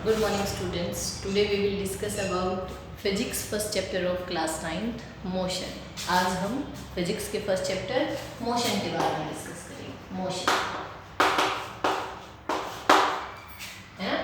Good morning students. Today we will discuss about physics first chapter of class 9th motion. आज हम physics के first chapter motion के बारे में discuss करेंगे. मोशन है ना.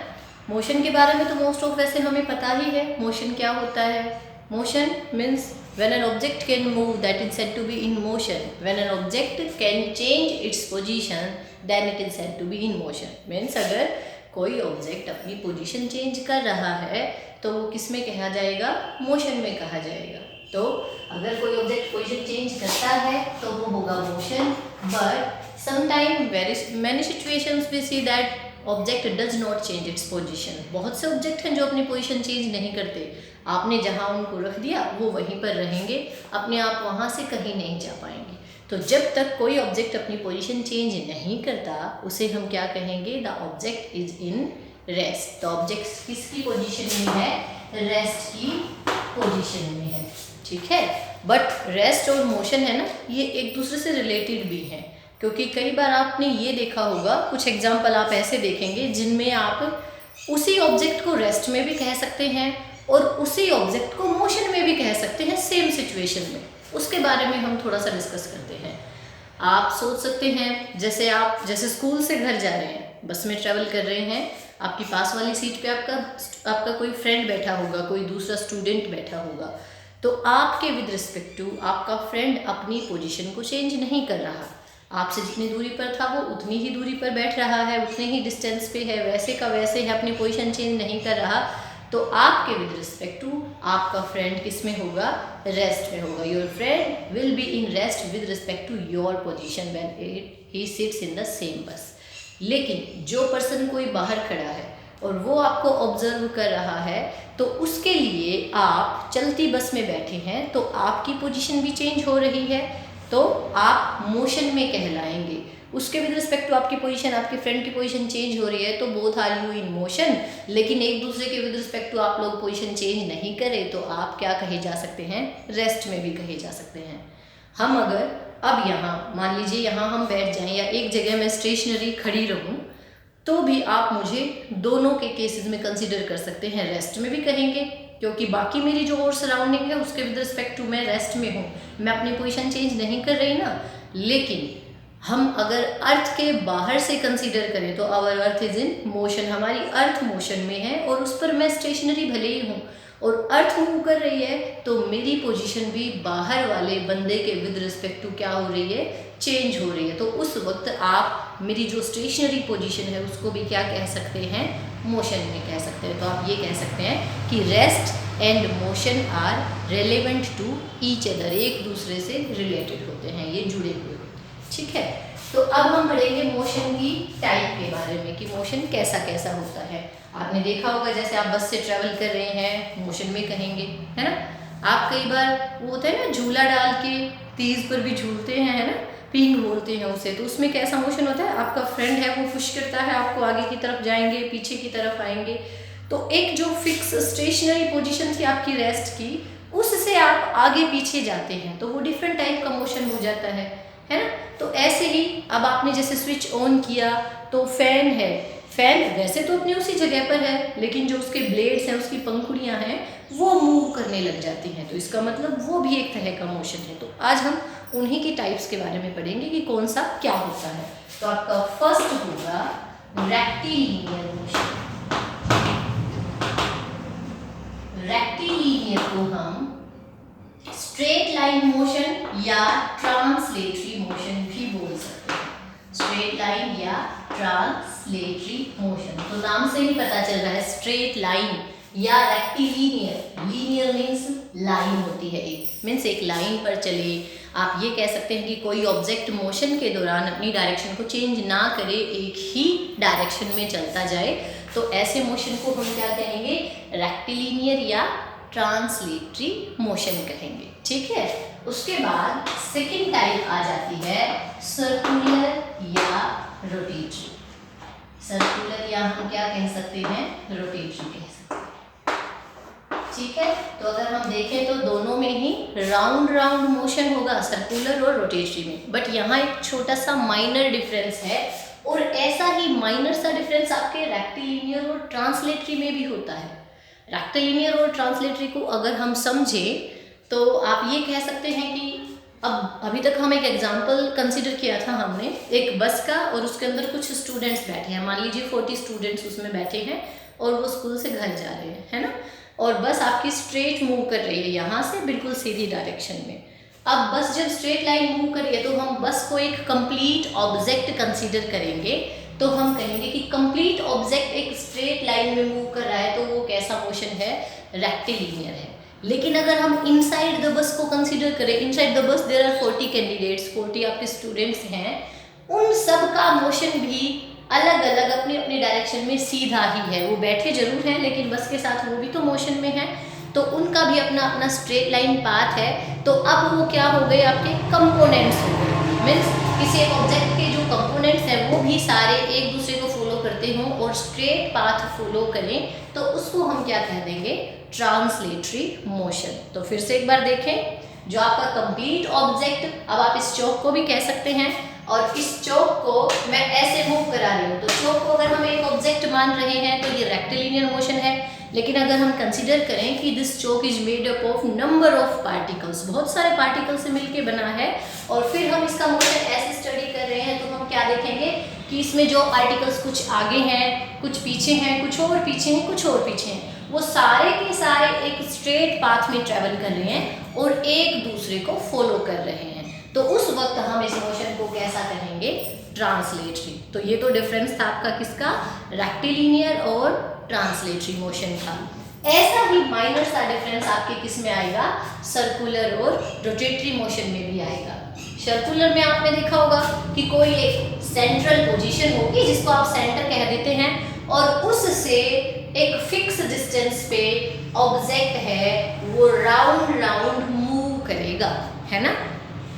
मोशन के बारे में तो मोस्ट ऑफ वैसे हमें पता ही है. मोशन क्या होता है? Motion means when an object can move that is said to be in motion. When an object can change its position then it is said to be in motion. Means अगर कोई object अपनी position change कर रहा है तो वो किस में कहा जाएगा? मोशन में कहा जाएगा. तो अगर कोई ऑब्जेक्ट पोजीशन चेंज करता है तो वो होगा motion. But sometime many situations we see that object does not change its position. बहुत से ऑब्जेक्ट हैं जो अपनी पोजीशन चेंज नहीं करते. आपने जहाँ उनको रख दिया वो वहीं पर रहेंगे, अपने आप वहाँ से कहीं नहीं जा पाएंगे. तो जब तक कोई ऑब्जेक्ट अपनी पोजीशन चेंज नहीं करता उसे हम क्या कहेंगे? The object is in rest. The object किसकी पोजीशन में है? रेस्ट की पोजीशन में है. ठीक है. बट रेस्ट और मोशन है ना, ये एक दूसरे से रिलेटेड भी हैं. क्योंकि कई बार आपने ये देखा होगा, कुछ एग्जाम्पल आप ऐसे देखेंगे जिनमें आप उसी ऑब्जेक्ट को रेस्ट में भी कह सकते हैं और उसी ऑब्जेक्ट को मोशन में भी कह सकते हैं सेम सिचुएशन में. उसके बारे में हम थोड़ा सा डिस्कस करते हैं. आप सोच सकते हैं जैसे स्कूल से घर जा रहे हैं, बस में ट्रैवल कर रहे हैं, आपकी पास वाली सीट पे आपका कोई फ्रेंड बैठा होगा, कोई दूसरा स्टूडेंट बैठा होगा. तो आपके विद रिस्पेक्ट टू आपका फ्रेंड अपनी पोजीशन को चेंज नहीं कर रहा. आपसे जितनी दूरी पर था वो उतनी ही दूरी पर बैठ रहा है, उतने ही डिस्टेंस पे है, वैसे का वैसे है, अपनी पोजीशन चेंज नहीं कर रहा. तो आपके विद रिस्पेक्ट टू आपका फ्रेंड किस में होगा? रेस्ट में होगा. Your friend will be in rest with respect to your position when he sits in the same bus. लेकिन जो पर्सन कोई बाहर खड़ा है और वो आपको ऑब्जर्व कर रहा है तो उसके लिए आप चलती बस में बैठे हैं तो आपकी पोजीशन भी चेंज हो रही है तो आप मोशन में कहलाएंगे. उसके विद रिस्पेक्ट टू आपकी पोजीशन, आपके फ्रेंड की पोजीशन चेंज हो रही है तो both are you in motion. लेकिन एक दूसरे के विद रिस्पेक्ट टू आप लोग पोजीशन चेंज नहीं करें तो आप क्या कहे जा सकते हैं? रेस्ट में भी कहे जा सकते हैं. हम अगर अब यहाँ मान लीजिए यहाँ हम बैठ जाएं या एक जगह में स्टेशनरी खड़ी रहूँ तो भी आप मुझे दोनों के केसेस में कंसिडर कर सकते हैं. रेस्ट में भी कहेंगे क्योंकि बाकी मेरी जो और सराउंडिंग है उसके विद रिस्पेक्ट टू मैं रेस्ट में हूँ, मैं अपनी पोजीशन चेंज नहीं कर रही ना. लेकिन हम अगर अर्थ के बाहर से कंसीडर करें तो our earth is in motion. हमारी अर्थ मोशन में है और उस पर मैं स्टेशनरी भले ही हूँ और अर्थ मूव कर रही है तो मेरी पोजीशन भी बाहर वाले बंदे के विद रिस्पेक्ट टू क्या हो रही है? चेंज हो रही है. तो उस वक्त आप मेरी जो स्टेशनरी पोजीशन है उसको भी क्या कह सकते हैं? मोशन में कह सकते हैं. तो आप ये कह सकते हैं कि rest and motion are relevant to each other. एक दूसरे से रिलेटेड होते हैं, ये जुड़े हुए. ठीक है. तो अब हम पढ़ेंगे मोशन की टाइप के बारे में कि मोशन कैसा कैसा होता है. आपने देखा होगा जैसे आप बस से ट्रैवल कर रहे हैं मोशन में कहेंगे, है ना. आप कई बार वो होता है ना झूला डाल के तीज पर भी झूलते हैं, है ना, पिंग बोलते हैं उसे. तो उसमें कैसा मोशन होता है? आपका फ्रेंड है वो पुश करता है आपको, आगे की तरफ जाएंगे, पीछे की तरफ आएंगे. तो एक जो फिक्स स्टेशनरी पोजीशन थी आपकी रेस्ट की, उससे आप आगे पीछे जाते हैं तो वो डिफरेंट टाइप का मोशन हो जाता है ना. तो ऐसे ही अब आपने जैसे स्विच ऑन किया तो फैन है. फैन वैसे तो अपनी उसी जगह पर है लेकिन जो उसके ब्लेड्स हैं, उसकी पंखुड़ियाँ हैं, वो मूव करने लग जाती हैं. तो इसका मतलब वो भी एक तरह का मोशन है. तो आज हम उन्हीं की टाइप्स के बारे में पढ़ेंगे कि कौन सा क्या होता है. तो आपका फर्स्ट होगा रेक्टिलिनियर मोशन. रेक्टिलिनियर को हम स्ट्रेट लाइन मोशन या ट्रांसलेटरी मोशन भी बोल सकते हैं. स्ट्रेट लाइन या ट्रांसलेटरी मोशन. तो नाम से ही पता चल रहा है स्ट्रेट लाइन या रेक्टिलिनियर. लीनियर मीन्स लाइन होती है, एक मीन्स एक लाइन पर चले. आप ये कह सकते हैं कि कोई ऑब्जेक्ट मोशन के दौरान अपनी डायरेक्शन को चेंज ना करे, एक ही डायरेक्शन में चलता जाए. तो ऐसे मोशन को हम क्या कहेंगे? रेक्टिलिनियर या ट्रांसलेटरी मोशन कहेंगे. ठीक है. उसके बाद सेकंड टाइप आ जाती है सर्कुलर या रोटेटरी. सर्कुलर या हम क्या कह सकते हैं? रोटेटरी कह सकते हैं. ठीक है. तो अगर हम देखें तो दोनों में ही राउंड मोशन होगा, सर्कुलर और रोटेटरी में. बट यहाँ एक छोटा सा माइनर डिफरेंस है. और ऐसा ही माइनर सा डिफरेंस आपके रेक्टिलिनियर और ट्रांसलेटरी में भी होता है। रेक्टिलिनियर और ट्रांसलेटरी को अगर हम समझें तो आप ये कह सकते हैं कि अब अभी तक हम एक एग्जाम्पल कंसिडर किया था हमने, एक बस का, और उसके अंदर कुछ स्टूडेंट्स बैठे हैं, मान लीजिए 40 स्टूडेंट्स उसमें बैठे हैं और वो स्कूल से घर जा रहे हैं, है ना, और बस आपकी स्ट्रेट मूव कर रही है यहाँ से बिल्कुल सीधी डायरेक्शन में। अब बस जब स्ट्रेट लाइन मूव कर रही है तो हम बस को एक कंप्लीट ऑब्जेक्ट कंसीडर करेंगे, तो हम कहेंगे कि कंप्लीट ऑब्जेक्ट एक स्ट्रेट लाइन में मूव कर रहा है तो वो कैसा मोशन है, रेक्टिलिनियर है। लेकिन अगर हम इनसाइड द बस को कंसीडर करें, inside the bus there are 40 candidates, 40 आपके स्टूडेंट्स हैं, उन सब का मोशन भी अलग अलग अपने अपने डायरेक्शन में सीधा ही है। वो बैठे जरूर हैं लेकिन बस के साथ वो भी तो मोशन में है, तो उनका भी अपना अपना स्ट्रेट लाइन पाथ है। तो अब वो क्या हो गए, आपके कंपोनेंट्स हो गए, मीन्स किसी एक ऑब्जेक्ट के जो कंपोनेंट्स हैं वो भी सारे एक दूसरे को फॉलो करते हों और स्ट्रेट पाथ फॉलो करें, तो उसको हम क्या कह देंगे, ट्रांसलेटरी मोशन। तो फिर से एक बार देखें, जो आपका कंप्लीट ऑब्जेक्ट, अब आप इस चौक को भी कह सकते हैं और इस चौक को मैं ऐसे मूव करा रही हूँ, तो चौक को अगर हम एक ऑब्जेक्ट मान रहे हैं तो ये रेक्टिलिनियर मोशन है। लेकिन अगर हम कंसीडर करें कि this Chowk is made up of number of particles, बहुत सारे पार्टिकल से मिलके बना है, और फिर हम इसका मोशन ऐसे स्टडी कर रहे हैं, तो हम क्या देखेंगे कि इसमें जो पार्टिकल्स कुछ आगे हैं, कुछ पीछे हैं, कुछ और पीछे हैं, कुछ और पीछे हैं, वो सारे के सारे एक स्ट्रेट पाथ में ट्रेवल कर रहे हैं और एक दूसरे को फॉलो कर रहे हैं। तो उस वक्त हम इस मोशन को कैसा कहेंगे, ट्रांसलेटरी। तो ये तो डिफरेंस था आपका किसका, रेक्टिलिनियर और ट्रांसलेटरी मोशन का। ऐसा ही माइनर सा डिफरेंस आपके किस में आएगा, सर्कुलर और रोटेटरी मोशन में भी आएगा। सर्कुलर में आपने देखा होगा कि कोई एक सेंट्रल पोजीशन होगी जिसको आप सेंटर कह देते हैं, और उससे एक फिक्स डिस्टेंस पे ऑब्जेक्ट है वो राउंड राउंड मूव करेगा, है ना।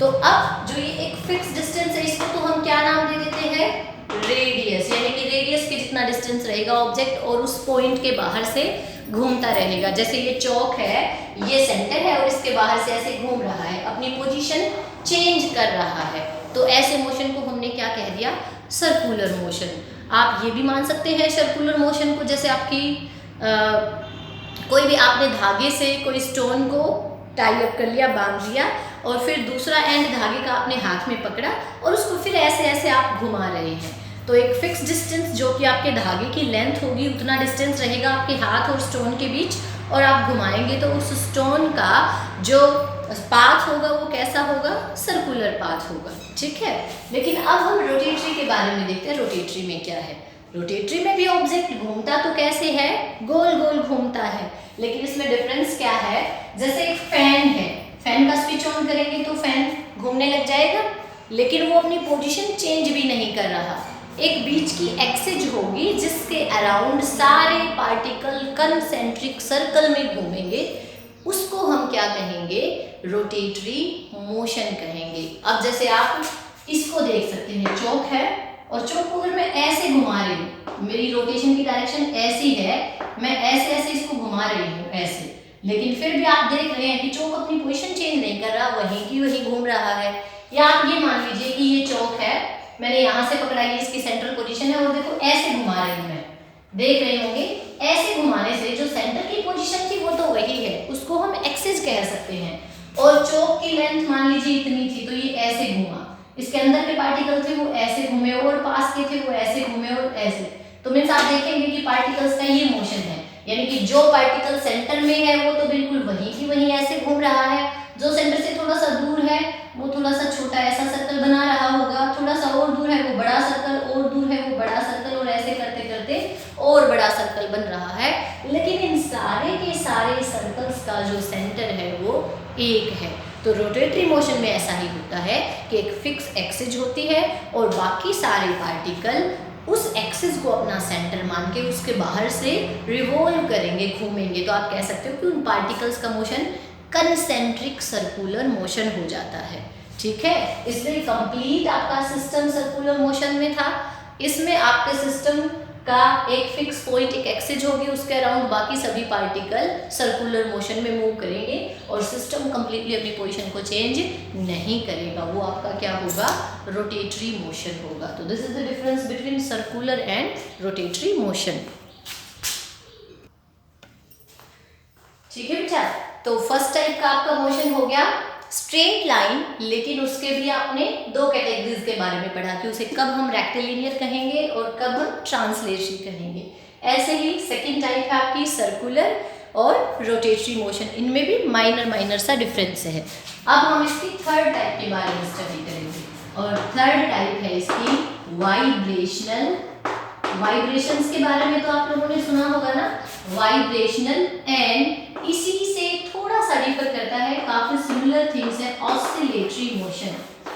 तो अब जो ये एक फिक्स डिस्टेंस है, इसको तो हम क्या नाम दे देते हैं, रेडियस, यानी कि रेडियस के जितना डिस्टेंस रहेगा ऑब्जेक्ट और उस पॉइंट के बाहर से घूमता रहेगा। जैसे ये चौक है, ये सेंटर है और इसके बाहर से ऐसे घूम रहा है, अपनी पोजीशन चेंज कर रहा है, तो ऐसे मोशन को हमने क्या कह दिया, सर्कुलर मोशन। आप ये भी मान सकते हैं सर्कुलर मोशन को, जैसे आपकी कोई भी आपने धागे से कोई स्टोन को टाई अप कर लिया, बांध लिया, और फिर दूसरा एंड धागे का आपने हाथ में पकड़ा और उसको फिर ऐसे ऐसे आप घुमा रहे हैं, तो एक फिक्स डिस्टेंस जो कि आपके धागे की लेंथ होगी उतना डिस्टेंस रहेगा आपके हाथ और स्टोन के बीच, और आप घुमाएंगे तो उस स्टोन का जो पाथ होगा वो कैसा होगा, सर्कुलर पाथ होगा, ठीक है। लेकिन अब हम रोटेटरी के बारे में देखते हैं, रोटेटरी में क्या है। रोटेटरी में भी ऑब्जेक्ट घूमता तो कैसे है, गोल गोल घूमता है, लेकिन इसमें डिफरेंस क्या है, जैसे एक फैन है, फैन का स्विच ऑन करेंगे तो फैन घूमने लग जाएगा, लेकिन वो अपनी पोजीशन चेंज भी नहीं कर रहा। एक बीच की एक्सिस होगी जिसके अराउंड सारे पार्टिकल कंसेंट्रिक सर्कल में घूमेंगे, उसको हम क्या कहेंगे, रोटेटरी मोशन कहेंगे। अब जैसे आप इसको देख सकते हैं, चौक है और चौक को अगर मैं ऐसे घुमा रही हूँ, मेरी रोटेशन की डायरेक्शन ऐसी है, मैं ऐसे ऐसे इसको घुमा रही हूँ ऐसे, लेकिन फिर भी आप देख रहे हैं कि चौक अपनी पोजीशन चेंज नहीं कर रहा, वहीं की वहीं घूम रहा है। या आप ये मान लीजिए कि ये चौक है, मैंने यहाँ से पकड़ा, ये इसकी सेंट्रल पोजीशन है, और देखो ऐसे घुमा रही हूँ मैं, देख रहे होंगे ऐसे घुमाने से जो सेंटर की पोजीशन थी वो तो वही है, उसको हम एक्सिस कह सकते हैं, और चौक की लेंथ मान लीजिए इतनी थी तो ये ऐसे घूमा, इसके अंदर के पार्टिकल थे वो ऐसे घूमे और पास के थे वो ऐसे घूमे और ऐसे, तो मीन्स आप देखेंगे कि पार्टिकल्स का ये मोशन है, यानी कि जो पार्टिकल सेंटर में है वो तो बिल्कुल वहीं की वहीं ऐसे घूम रहा है, जो सेंटर से थोड़ा सा दूर है वो थोड़ा सा छोटा ऐसा सर्कल बना रहा होगा, थोड़ा सा और दूर है वो बड़ा सर्कल, और दूर है वो बड़ा सर्कल, और ऐसे करते करते और बड़ा सर्कल बन रहा है। लेकिन इन सारे के सारे सर्कल्स का जो सेंटर है वो एक है। तो रोटेटरी मोशन में ऐसा ही होता है कि एक फिक्स एक्सिस होती है और बाकी सारे पार्टिकल उस एक्सिस को अपना सेंटर मान के उसके बाहर से रिवॉल्व करेंगे, घूमेंगे। तो आप कह सकते हो कि उन पार्टिकल्स का मोशन कंसेंट्रिक सर्कुलर मोशन हो जाता है, ठीक है। इसलिए कंप्लीट आपका सिस्टम सर्कुलर मोशन में था। इसमें आपके सिस्टम का एक फिक्स पॉइंट, एक एक्सिस होगी, उसके अराउंड बाकी सभी पार्टिकल सर्कुलर मोशन में मूव करेंगे और सिस्टम कंप्लीटली अपनी पोजीशन को चेंज नहीं करेगा, वो आपका क्या होगा, रोटेटरी मोशन होगा। तो this is the difference between circular and rotatory motion. ठीक है बेटा, तो फर्स्ट टाइप का आपका मोशन हो गया स्ट्रेट लाइन, लेकिन उसके भी आपने दो कैटेगरीज के बारे में पढ़ा कि उसे कब हम रेक्टिलिनियर कहेंगे और कब हम ट्रांसलेटरी कहेंगे। ऐसे ही सेकंड टाइप है आपकी सर्कुलर और रोटेटरी मोशन, इनमें भी माइनर सा डिफरेंस है। अब हम इसकी थर्ड टाइप के बारे में स्टडी करेंगे और थर्ड टाइप है इसकी वाइब्रेशनल। वाइब्रेशंस के बारे में तो आप लोगों ने सुना होगा ना, वाइब्रेशनल, एंड इसी से थोड़ा सा डिफर करता है, काफी सिमिलर थिंग्स है, ऑसिलेटरी मोशन।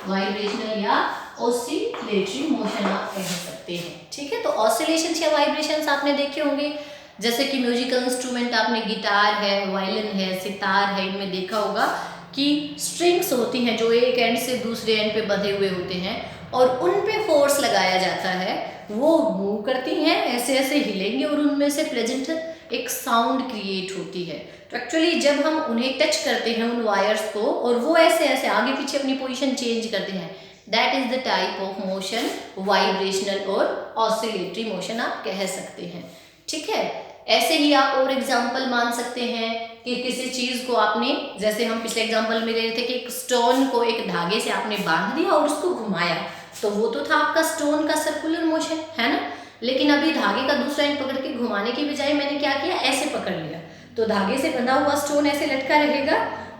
वाइब्रेशनल या ऑसिलेटरी मोशन आप कह सकते हैं। ठीक है, तो ऑसिलेशंस या वाइब्रेशंस आपने देखे होंगे, जैसे कि म्यूजिकल इंस्ट्रूमेंट आपने गिटार है, वायलिन है, सितार है, इनमें देखा होगा कि स्ट्रिंग्स होती हैं जो एक एंड से दूसरे एंड पे बंधे हुए होते हैं और उन पे फोर्स लगाया जाता है, वो मूव करती हैं, ऐसे ऐसे हिलेंगे और उनमें से प्लेजेंट एक साउंड क्रिएट होती है। तो एक्चुअली जब हम उन्हें टच करते हैं उन वायर्स को और वो ऐसे ऐसे आगे पीछे अपनी पोजीशन चेंज करते हैं, that is the type of motion vibrational और ऑसिलेटरी मोशन आप कह सकते हैं। ठीक है, ऐसे ही आप और एग्जांपल मान सकते हैं कि किसी चीज को आपने, जैसे हम पिछले एग्जांपल में ले रहे थे कि एक स्टोन को एक धागे से आपने बांध दिया और उसको घुमाया, तो वो तो था आपका स्टोन का सर्कुलर मोशन, है ना। लेकिन अभी धागे का दूसरा एंड पकड़ के घुमाने की बजाय मैंने क्या किया, ऐसे पकड़ लिया, तो धागे से बंधा हुआ स्टोन ऐसे लटका रहेगा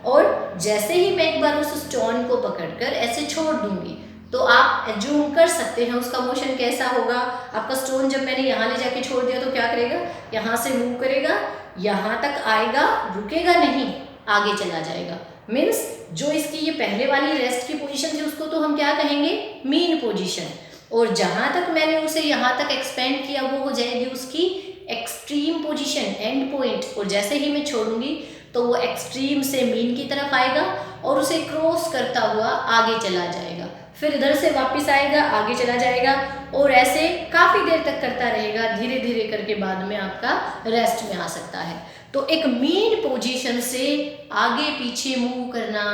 और जैसे ही मैं एक बार उस स्टोन को पकड़कर ऐसे छोड़ दूंगी तो आप एज्यूम कर सकते हैं उसका मोशन कैसा होगा। आपका स्टोन जब मैंने यहाँ ले जाके छोड़ दिया तो क्या करेगा, यहाँ से मूव करेगा, यहाँ तक आएगा, रुकेगा नहीं, आगे चला जाएगा। मीन्स जो इसकी ये पहले वाली रेस्ट की पोजीशन थी उसको तो हम क्या कहेंगे, मीन पोजीशन, और जहाँ तक मैंने उसे यहाँ तक एक्सपेंड किया वो हो जाएगी उसकी एक्सट्रीम पोजीशन, एंड पॉइंट, और जैसे ही मैं छोड़ूंगी तो वो एक्सट्रीम से मीन की तरफ आएगा और उसे क्रॉस करता हुआ आगे चला जाएगा, फिर इधर से वापस आएगा, आगे चला जाएगा और ऐसे काफ़ी देर तक करता रहेगा, धीरे धीरे करके बाद में आपका रेस्ट में आ सकता है। तो एक मीन पोजीशन से आगे पीछे मूव करना,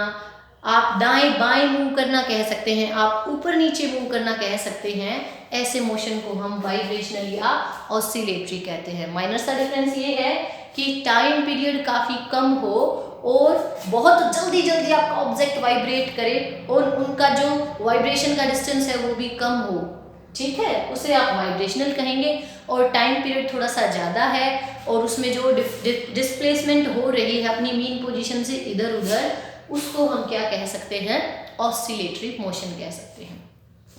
आप दाएं बाएं मूव करना कह सकते हैं, आप ऊपर नीचे मूव करना कह सकते हैं, ऐसे मोशन को हम वाइब्रेशनल या ऑसिलेटरी कहते हैं। माइनर सा डिफरेंस ये है कि टाइम पीरियड काफ़ी कम हो और बहुत जल्दी जल्दी आपका ऑब्जेक्ट वाइब्रेट करे और उनका जो वाइब्रेशन का डिस्टेंस है वो भी कम हो, ठीक है, उसे आप वाइब्रेशनल कहेंगे। और टाइम पीरियड थोड़ा सा ज़्यादा है और उसमें जो डिस्प्लेसमेंट हो रही है अपनी मीन पोजीशन से इधर उधर, उसको हम क्या कह सकते हैं, ऑसिलेटरी मोशन कह सकते हैं।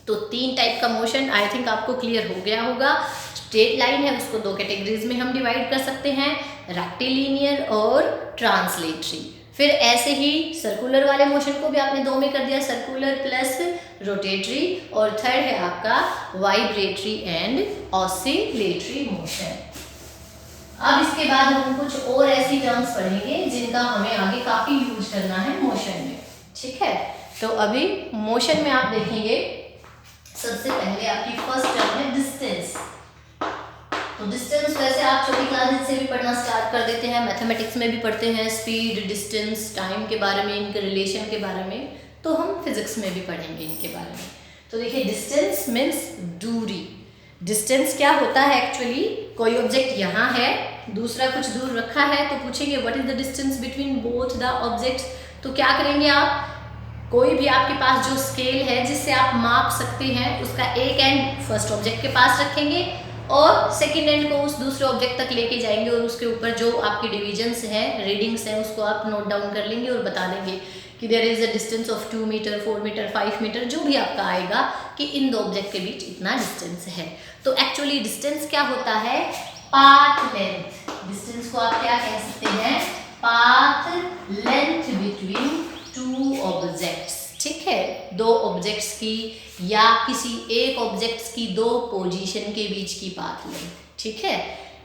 तो 3 टाइप का मोशन आई थिंक आपको क्लियर हो गया होगा। स्ट्रेट लाइन है, उसको 2 कैटेगरीज में हम डिवाइड कर सकते हैं, रेक्टिलिनियर और ट्रांसलेटरी। फिर ऐसे ही सर्कुलर वाले मोशन को भी आपने 2 में कर दिया, सर्कुलर प्लस रोटेटरी, और थर्ड है आपका वाइब्रेटरी एंड ऑसिलेटरी मोशन। अब इसके बाद हम कुछ और ऐसी टर्म्स पढ़ेंगे जिनका हमें आगे काफ़ी यूज करना है मोशन में, ठीक है। तो अभी मोशन में आप देखेंगे सबसे पहले आपकी फर्स्ट टर्म है डिस्टेंस। तो डिस्टेंस वैसे आप छोटी क्लासेस से भी पढ़ना स्टार्ट कर देते हैं, मैथमेटिक्स में भी पढ़ते हैं, स्पीड, डिस्टेंस, टाइम के बारे में, इनके रिलेशन के बारे में, तो हम फिजिक्स में भी पढ़ेंगे इनके बारे में। तो देखिए डिस्टेंस मीन्स दूरी। डिस्टेंस क्या होता है, एक्चुअली कोई ऑब्जेक्ट यहाँ है, दूसरा कुछ दूर रखा है, तो पूछेंगे what is the distance between both the objects. तो क्या करेंगे आप, कोई भी आपके पास जो स्केल है जिससे आप माप सकते हैं, उसका एक एंड फर्स्ट ऑब्जेक्ट के पास रखेंगे और सेकेंड एंड को उस दूसरे ऑब्जेक्ट तक लेके जाएंगे और उसके ऊपर जो आपके डिविजन्स हैं, रीडिंग्स हैं, उसको आप नोट डाउन कर लेंगे और बता देंगे कि there is a distance of 2 metre, 4 metre, 5 metre, जो भी आपका आएगा कि इन 2 ऑब्जेक्ट के बीच इतना डिस्टेंस है। तो एक्चुअली डिस्टेंस क्या होता है, पाथ लेंथ। डिस्टेंस को आप क्या कह सकते हैं, पाथ लेंथ बिटवीन 2 ऑब्जेक्ट्स, ठीक है, 2 ऑब्जेक्ट्स की या किसी एक ऑब्जेक्ट्स की 2 पोजीशन के बीच की पाथ लेंथ, ठीक है।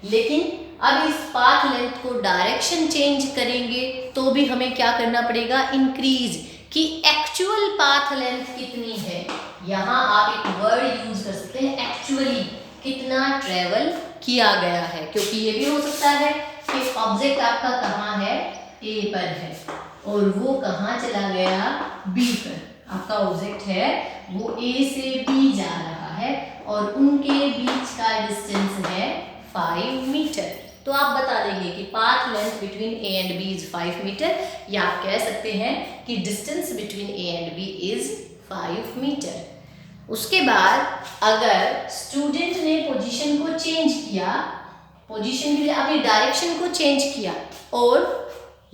लेकिन अब इस पाथ लेंथ को डायरेक्शन चेंज करेंगे तो भी हमें क्या करना पड़ेगा, इंक्रीज, कि एक्चुअल पाथ लेंथ कितनी है। यहाँ आप एक वर्ड यूज कर सकते हैं एक्चुअली, कितना ट्रेवल किया गया है, क्योंकि ये भी हो सकता है कि ऑब्जेक्ट आपका कहाँ है, ए पर है और वो कहाँ चला गया, बी पर। आपका ऑब्जेक्ट है वो ए से बी जा रहा है और उनके बीच का डिस्टेंस है 5 मीटर। तो आप बता देंगे कि path length between A and B is 5 metre, या आप कह सकते हैं कि distance between A and B is 5 metre. उसके बाद अगर स्टूडेंट ने पोजीशन को चेंज किया, पोजीशन के लिए अपनी डायरेक्शन को चेंज किया और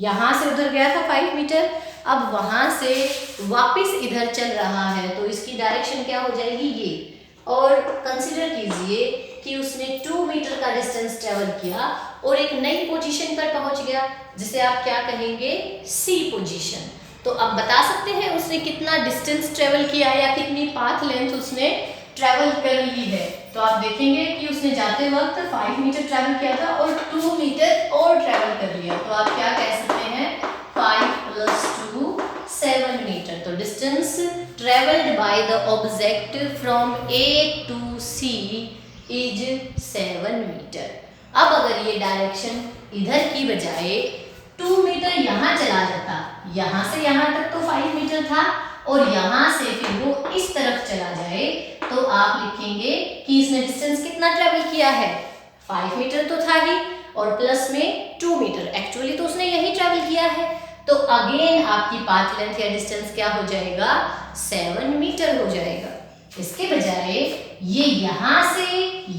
यहाँ से उधर गया था 5 मीटर, अब वहाँ से वापस इधर चल रहा है, तो इसकी डायरेक्शन क्या हो जाएगी, ये। और कंसिडर कीजिए कि उसने 2 मीटर का डिस्टेंस ट्रेवल किया और एक नई पोजीशन पर पहुंच गया, जिसे आप क्या कहेंगे, सी पोजीशन। तो अब बता सकते हैं उसने कितना डिस्टेंस ट्रेवल किया या कितनी पाथ लेंथ उसने ट्रेवल कर ली है। तो आप देखेंगे कि उसने जाते वक्त 5 मीटर ट्रेवल किया था और 2 मीटर और ट्रेवल कर लिया। तो आप क्या कह सकते हैं, 5 + 2 7 मीटर। तो distance travelled by the object from A to C is 7 metre. अब अगर ये डायरेक्शन इधर की बजाय 2 मीटर यहाँ चला जाता, यहाँ से यहाँ तक तो 5 मीटर था और यहाँ से फिर वो इस तरफ चला जाए, तो आप लिखेंगे कि इसने डिस्टेंस कितना ट्रेवल किया है, 5 मीटर तो था ही और प्लस में 2 मीटर, एक्चुअली तो उसने यही ट्रेवल किया है। तो अगेन आपकी पाथ लेंथ या डिस्टेंस क्या हो जाएगा, 7 मीटर हो जाएगा। इसके बजाय ये यहाँ से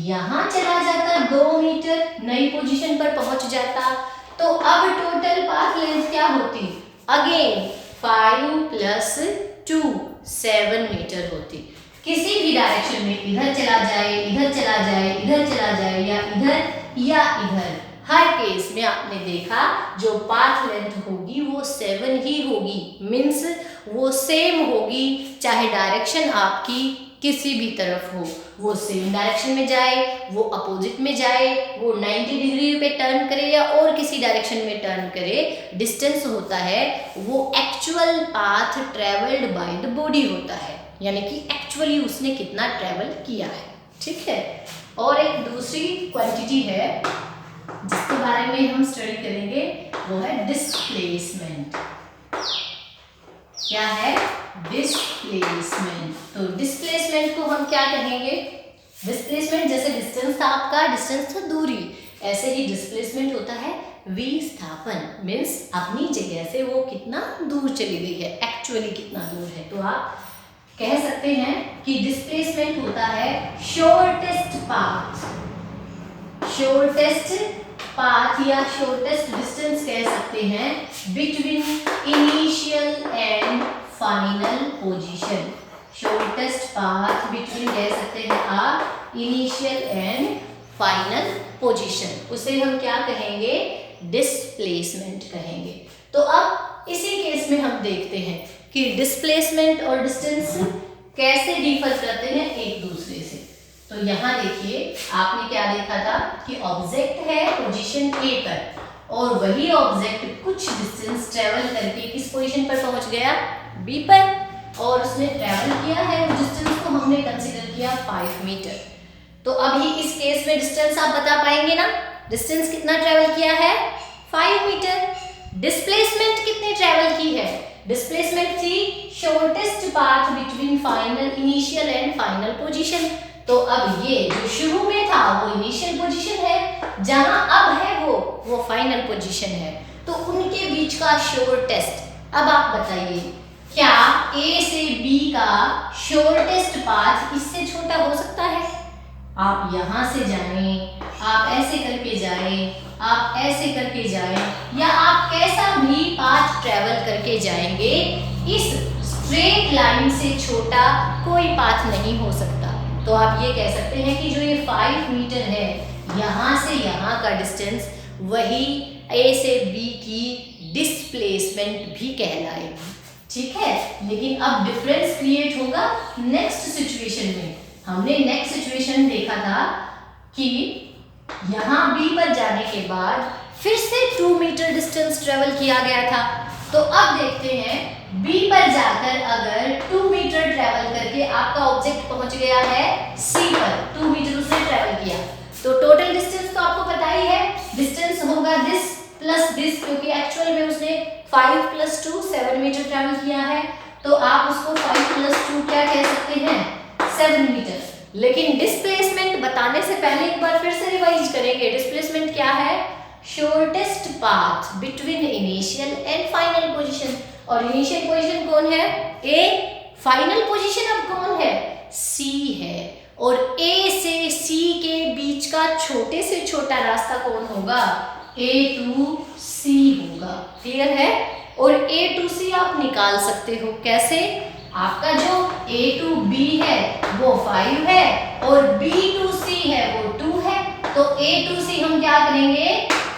यहाँ चला जाता 2 मीटर, नई पोजीशन पर पहुंच जाता, तो अब टोटल पाथ लेंथ क्या होती, अगेन 5 + 2 7 मीटर होती। किसी भी डायरेक्शन में इधर चला जाए, इधर चला जाए, इधर चला जाए या इधर, हर केस में आपने देखा जो पाथ लेंथ होगी वो 7 ही होगी, मीन्स वो सेम होगी, चाहे डायरेक्शन आपकी किसी भी तरफ हो, वो सेम डायरेक्शन में जाए, वो अपोजिट में जाए, वो 90 डिग्री पे टर्न करे या और किसी डायरेक्शन में टर्न करे, डिस्टेंस होता है वो actual path travelled by the body होता है, यानी कि एक्चुअली उसने कितना ट्रेवल किया है। ठीक है। और एक दूसरी क्वांटिटी है जिसके बारे में हम स्टडी करेंगे, वो है डिस्प्लेसमेंट। क्या है, डिस्प्लेसमेंट। तो डिस्प्लेसमेंट को हम क्या कहेंगे, डिस्प्लेसमेंट जैसे डिस्टेंस था आपका, डिस्टेंस था दूरी, ऐसे ही डिस्प्लेसमेंट होता है विस्थापन, मीन्स अपनी जगह से वो कितना दूर चली गई है, एक्चुअली कितना दूर है। तो आप कह सकते हैं कि डिस्प्लेसमेंट होता है शॉर्टेस्ट पाथ, शॉर्टेस्ट पाथ या शॉर्टेस्ट डिस्टेंस कह सकते हैं between initial and final position. Shortest path between कह सकते हैं आप इनिशियल एंड फाइनल पोजीशन, उसे हम क्या कहेंगे, डिस्प्लेसमेंट कहेंगे। तो अब इसी केस में हम देखते हैं कि डिस्प्लेसमेंट और डिस्टेंस कैसे डिफर करते हैं एक दूसरे से। तो यहाँ देखिए आपने क्या देखा था कि ऑब्जेक्ट है पोजीशन ए पर और वही ऑब्जेक्ट कुछ डिस्टेंस ट्रेवल करके किस पोजीशन पर पहुंच गया, बी पर, और उसने ट्रेवल किया है उस डिस्टेंस को हमने कंसीडर किया 5 मीटर। तो अभी इस केस में डिस्टेंस आप बता पाएंगे ना, डिस्टेंस कितना ट्रेवल किया है, 5 मीटर। डिस्प्लेसमेंट कितने ट्रेवल की है, डिस्प्लेसमेंट थी shortest path between final initial and final position. तो अब ये जो शुरू में था वो इनिशियल पोजीशन है, जहां अब है वो फाइनल पोजीशन है, तो उनके बीच का शॉर्टेस्ट। अब आप बताइए क्या ए से बी का शॉर्टेस्ट पाथ इससे छोटा हो सकता है? आप यहाँ से जाएं, आप ऐसे करके जाएं, आप ऐसे करके जाएं, या आप कैसा भी पाथ ट्रेवल करके जाएंगे, इस स्ट्रेट लाइन से छोटा कोई पाथ नहीं हो सकता। तो आप ये कह सकते हैं कि जो ये 5 मीटर है, यहाँ से यहाँ का डिस्टेंस, वही ए से बी की डिस्प्लेसमेंट भी कहलाएगी। ठीक है, लेकिन अब डिफरेंस क्रिएट होगा नेक्स्ट सिचुएशन में। हमने नेक्स्ट सिचुएशन देखा था कि यहाँ बी पर जाने के बाद फिर से 2 मीटर डिस्टेंस ट्रेवल किया गया था। तो अब देखते हैं बी पर जाकर अगर 2 मीटर ट्रेवल करके आपका ऑब्जेक्ट पहुंच गया है सी पर, 2 मीटर उसने ट्रेवल किया, तो टोटल डिस्टेंस तो आपको पता ही है, डिस्टेंस होगा दिस प्लस दिस, क्योंकि एक्चुअल में उसने 5 + 2 7 मीटर ट्रेवल किया है, तो आप उसको 5 + 2 क्या कह सकते हैं, 7 मीटर। लेकिन डिस्प्लेसमेंट बताने से पहले एक बार फिर से रिवाइज करेंगे। डिस्प्लेसमेंट क्या है, shortest path between initial and final position, और इनिशियल पोजीशन कौन है, ए, फाइनल पोजीशन अब कौन है, सी है, और ए से सी के बीच का छोटे से छोटा रास्ता कौन होगा, ए टू सी होगा। क्लियर है, और ए टू सी आप निकाल सकते हो कैसे, आपका जो ए टू बी है वो 5 है और बी टू सी है वो 2 है, तो ए टू सी हम क्या करेंगे,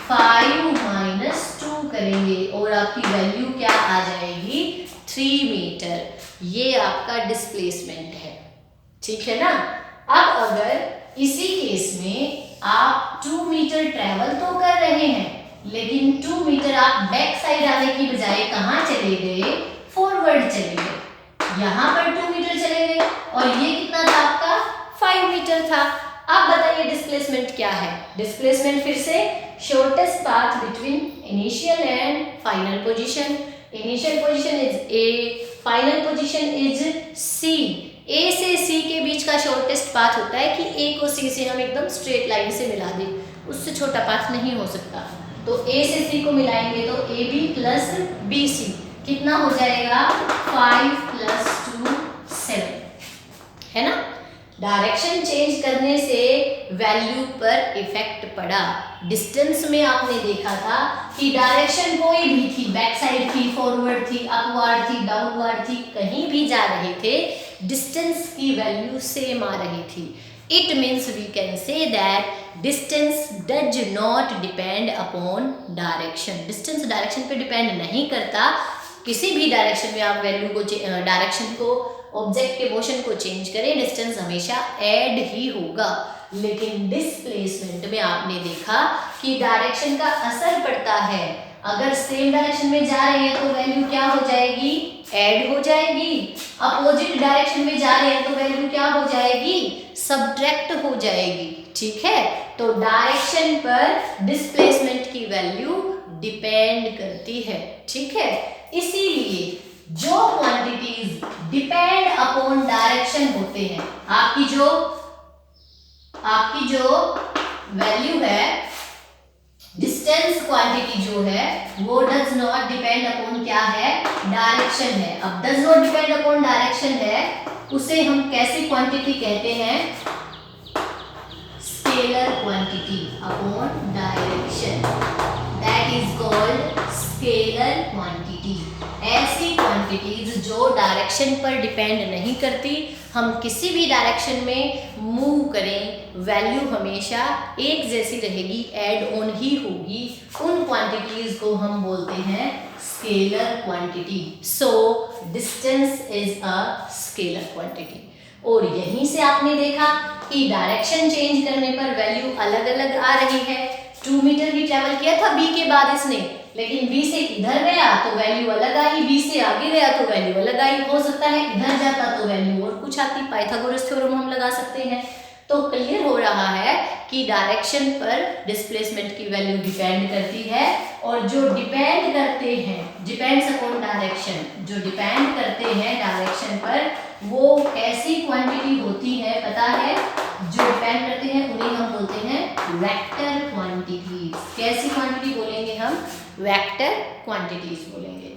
5 - 2 करेंगे, और आपकी वैल्यू क्या आ जाएगी, 3 मीटर। ये आपका डिस्प्लेसमेंट है, ठीक है ना। अब अगर इसी केस में आप 2 मीटर ट्रेवल तो कर रहे हैं, लेकिन 2 मीटर आप बैक साइड आने की बजाय कहाँ चले गए, फॉरवर्ड चले गए, यहाँ पर 2 मीटर चले गए, और ये कितना था आपका, 5 मीटर था। अब बताइए डिस्प्लेसमेंट क्या है, डिस्प्लेसमेंट फिर से shortest path between initial and final position, initial position is A, final position is C, A से सी के बीच का शॉर्टेस्ट पाथ होता है कि ए को सी से हम एकदम स्ट्रेट लाइन से मिला दें, उससे छोटा पाथ नहीं हो सकता, तो ए से सी को मिलाएंगे तो A B plus B C कितना हो जाएगा, 5 + 2 7, है ना। डायरेक्शन चेंज करने से वैल्यू पर इफेक्ट पड़ा। डिस्टेंस में आपने देखा था कि डायरेक्शन कोई भी थी, बैक साइड थी, फॉरवर्ड थी, अपवर्ड थी, डाउनवर्ड थी, कहीं भी जा रहे थे, डिस्टेंस की वैल्यू सेम आ रही थी। It means we can say that distance does not depend upon direction, distance direction पे डिपेंड नहीं करता, किसी भी डायरेक्शन में आप वैल्यू को, डायरेक्शन को, ऑब्जेक्ट के मोशन को चेंज करें, डिस्टेंस हमेशा ऐड ही होगा। लेकिन डिस्प्लेसमेंट में आपने देखा कि डायरेक्शन का असर पड़ता है, अगर सेम डायरेक्शन में जा रहे हैं तो वैल्यू क्या हो जाएगी, ऐड हो जाएगी, अपोजिट डायरेक्शन में जा रहे हैं तो वैल्यू क्या हो जाएगी, सब्ट्रैक्ट हो जाएगी, ठीक है। तो डायरेक्शन पर डिस्प्लेसमेंट की वैल्यू डिपेंड करती है, ठीक है। इसीलिए जो क्वांटिटीज डिपेंड अपॉन डायरेक्शन होते हैं, आपकी जो वैल्यू है, डिस्टेंस क्वांटिटी जो है वो डज नॉट डिपेंड अपॉन क्या है, डायरेक्शन है। अब does not depend upon direction है, उसे हम कैसी क्वांटिटी कहते हैं, scalar quantity upon direction, that is called scalar quantity. ऐसी क्वांटिटीज जो डायरेक्शन पर डिपेंड नहीं करती, हम किसी भी डायरेक्शन में मूव करें वैल्यू हमेशा एक जैसी रहेगी, ऐड ऑन ही होगी, उन क्वांटिटीज को हम बोलते हैं scalar quantity. So distance is a scalar quantity. और यहीं से आपने देखा कि डायरेक्शन चेंज करने पर वैल्यू अलग अलग आ रही है। 2 मीटर ही ट्रेवल किया था बी के बाद इसने, लेकिन बी से इधर गया तो वैल्यू अलग आई, बी से आगे गया तो वैल्यू अलग आई, हो सकता है इधर जाता तो वैल्यू और कुछ आती। पाइथागोरस थ्योरम हम लगा सकते हैं। तो क्लियर हो रहा है कि डायरेक्शन पर डिस्प्लेसमेंट की वैल्यू डिपेंड करती है, और जो डिपेंड करते हैं, डिपेंड्स अपॉन डायरेक्शन, जो डिपेंड करते हैं डायरेक्शन पर, वो ऐसी क्वांटिटी होती है, पता है, जो डिपेंड करते हैं उन्हें हम बोलते हैं वेक्टर क्वांटिटीज। कैसी क्वांटिटी बोलेंगे हम, वेक्टर क्वांटिटीज बोलेंगे।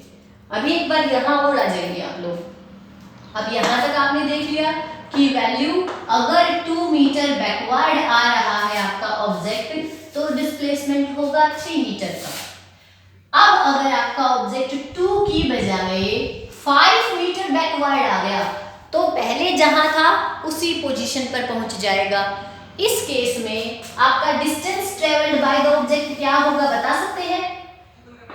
अभी एक बार यहाँ और आ जाएंगे आप लोग। अब यहाँ तक आपने देख लिया कि वैल्यू अगर 2 मीटर बैकवर्ड आ रहा है आपका ऑब्जेक्ट, तो डिस्प्लेसमेंट होगा 3 मीटर का। अब अगर आपका ऑब्जेक्ट 2 की बजाय 5 मीटर बैकवर्ड आ गया, तो पहले जहां था उसी पोजीशन पर पहुंच जाएगा। इस केस में आपका distance travelled by the object क्या होगा, बता सकते हैं।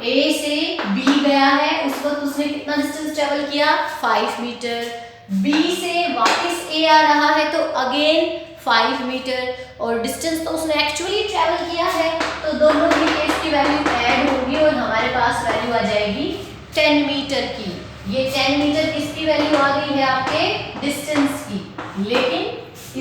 ए से बी गया है, उस वक्त उसने कितना डिस्टेंस ट्रेवल किया, 5 मीटर। बी से वापस ए आ रहा है तो अगेन 5 मीटर, और डिस्टेंस तो उसने एक्चुअली ट्रेवल किया है, तो दोनों ही केस की वैल्यू ऐड होगी और हमारे पास वैल्यू आ जाएगी 10 मीटर की। ये 10 मीटर किसकी वैल्यू आ गई है आपके डिस्टेंस की। लेकिन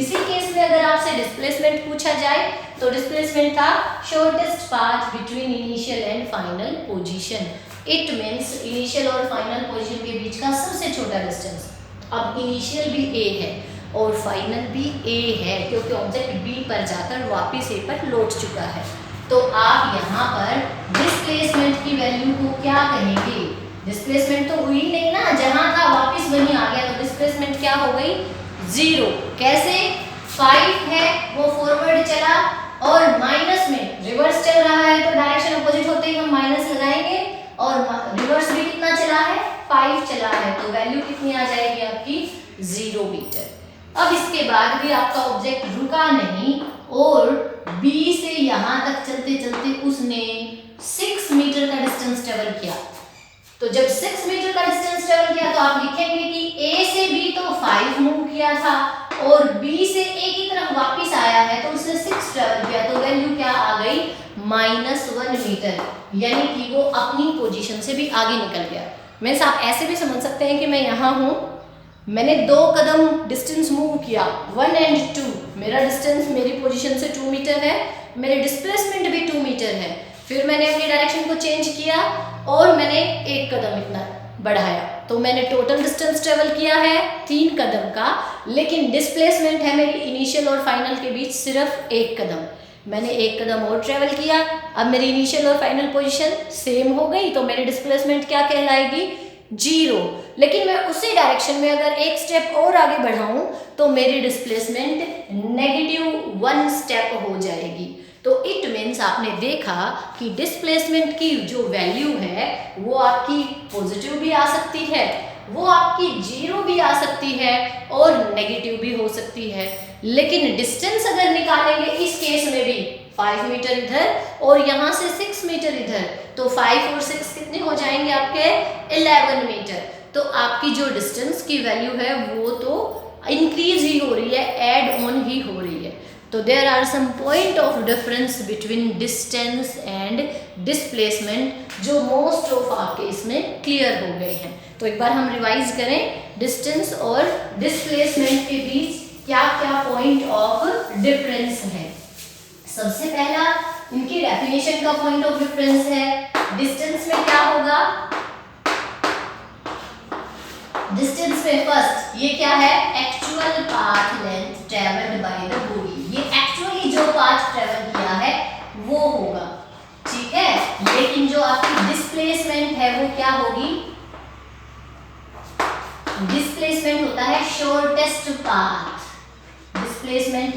इसी केस में अगर आपसे डिस्प्लेसमेंट पूछा जाए तो डिस्प्लेसमेंट था shortest path between initial and final position. It means initial और फाइनल पोजीशन के बीच का सबसे छोटा डिस्टेंस। अब इनिशियल भी ए है और फाइनल भी ए है, क्योंकि ऑब्जेक्ट बी पर जाकर वापस ए पर लौट चुका है। तो आप यहाँ पर डिस्प्लेसमेंट की वैल्यू को क्या कहेंगे? डिस्प्लेसमेंट तो हुई नहीं ना, जहाँ था वापस वहीं आ गया, तो डिस्प्लेसमेंट क्या हो गई? 0। कैसे? 5 है वो फॉरवर्ड चला और माइनस में रिवर्स चल रहा है, तो डायरेक्शन अपोजिट होते ही हम माइनस लगाएंगे, और रिवर्स भी कितना चला है? 5 चला है, तो वैल्यू कितनी आ जाएगी आपकी? 0 मीटर। अब इसके बाद भी आपका ऑब्जेक्ट रुका नहीं और बी से यहाँ तक चलते चलते उसने 6 मीटर का डिस्टेंस ट्रेवल किया। तो जब 6 मीटर का डिस्टेंस ट्रेवल किया तो आप लिखेंगे कि ए से बी तो 5 मूव किया था और बी से ए की तरफ वापस आया है, तो उसने 6 ट्रेवल किया, तो वैल्यू क्या आ गई? -1 मीटर, यानी कि वो अपनी पोजीशन से भी आगे निकल गया। मीन्स आप ऐसे भी समझ सकते हैं कि मैं यहाँ हूँ, मैंने 2 कदम डिस्टेंस मूव किया, 1 एंड 2, मेरा डिस्टेंस मेरी पोजीशन से 2 मीटर है, मेरे डिस्प्लेसमेंट भी 2 मीटर है। फिर मैंने अपनी डायरेक्शन को चेंज किया और मैंने 1 कदम इतना बढ़ाया, तो मैंने टोटल डिस्टेंस ट्रेवल किया है 3 कदम का, लेकिन डिस्प्लेसमेंट है मेरी इनिशियल और फाइनल के बीच सिर्फ 1 कदम। मैंने 1 कदम और ट्रेवल किया, अब मेरी इनिशियल और फाइनल पोजीशन सेम हो गई, तो मेरी डिस्प्लेसमेंट क्या कहलाएगी? 0। लेकिन मैं उसी डायरेक्शन में अगर 1 स्टेप और आगे बढ़ाऊं तो मेरी डिस्प्लेसमेंट -1 स्टेप हो जाएगी। तो इट मीन्स आपने देखा कि डिस्प्लेसमेंट की जो वैल्यू है वो आपकी पॉजिटिव भी आ सकती है, वो आपकी 0 भी आ सकती है और नेगेटिव भी हो सकती है। लेकिन डिस्टेंस अगर निकालेंगे इस केस में भी 5 मीटर इधर और यहाँ से 6 मीटर इधर, तो 5 और 6 कितने हो जाएंगे आपके? 11 मीटर। तो आपकी जो डिस्टेंस की वैल्यू है वो तो इंक्रीज ही हो रही है, ऐड ऑन ही हो रही है। तो there are some point of difference between distance and displacement जो मोस्ट ऑफ आपके इसमें क्लियर हो गए हैं। तो एक बार हम रिवाइज करें, डिस्टेंस और डिस्प्लेसमेंट के बीच क्या क्या पॉइंट ऑफ डिफरेंस है। सबसे पहला इनकी डेफिनेशन का पॉइंट ऑफ डिफरेंस है। डिस्टेंस में क्या होगा? डिस्टेंस में फर्स्ट ये क्या है? Actual path length travelled by the body. ये एक्चुअली जो पाथ ट्रेवल किया है वो होगा, ठीक है। लेकिन जो आपकी डिस्प्लेसमेंट है वो क्या होगी? डिस्प्लेसमेंट होता है शॉर्टेस्ट पाथ। डिस्प्लेसमेंट